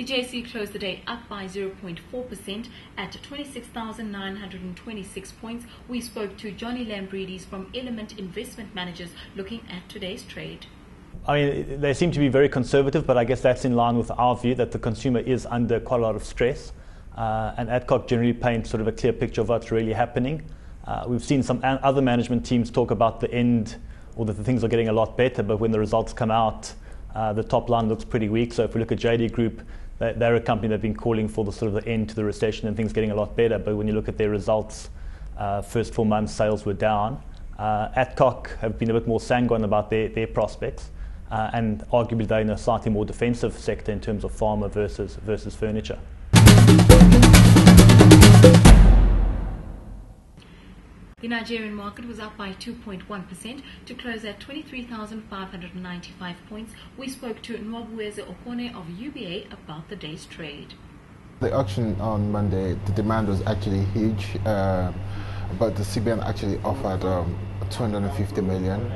JSE closed the day up by 0.4% at 26,926 points. We spoke to Johnny Lambridis from Element Investment Managers looking at today's trade. I mean, they seem to be very conservative, but I guess that's in line with our view that the consumer is under quite a lot of stress. And Adcock generally paints sort of a clear picture of what's really happening. We've seen some other management teams talk about the end, or that the things are getting a lot better, but when the results come out, the top line looks pretty weak. So if we look at JD Group, they're a company that have been calling for the sort of the end to the recession and things getting a lot better. But when you look at their results, first 4 months sales were down. Adcock have been a bit more sanguine about their prospects, and arguably they're in a slightly more defensive sector in terms of pharma versus furniture. The Nigerian market was up by 2.1% to close at 23,595 points. We spoke to Nwabueze Okone of UBA about the day's trade. The auction on Monday, the demand was actually huge, but the CBN actually offered 250 million.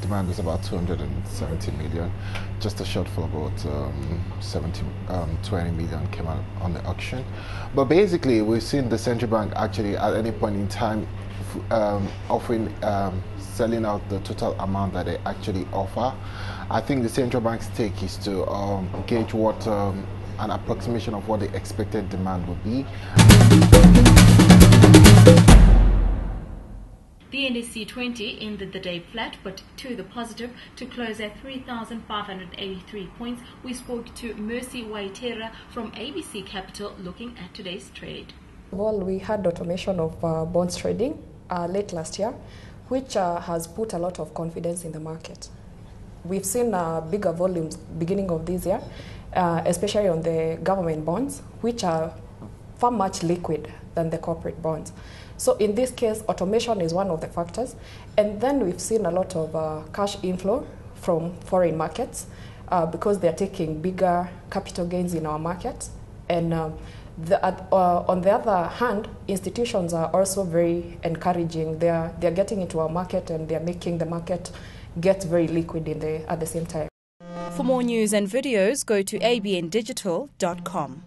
Demand was about 270 million. Just a shortfall about 20 million came out on the auction. But basically, we've seen the central bank actually at any point in time offering, selling out the total amount that they actually offer. I think the central bank's take is to gauge what an approximation of what the expected demand would be. The NSE 20 ended the day flat, but to the positive to close at 3,583 points. We spoke to Mercy Waitera from ABC Capital looking at today's trade. Well, we had automation of bonds trading late last year, which has put a lot of confidence in the market. We've seen bigger volumes beginning of this year, especially on the government bonds, which are far much liquid than the corporate bonds. So in this case, automation is one of the factors. And then we've seen a lot of cash inflow from foreign markets because they're taking bigger capital gains in our market. And on the other hand, institutions are also very encouraging. They're getting into our market and they're making the market get very liquid at the same time. For more news and videos, go to abndigital.com.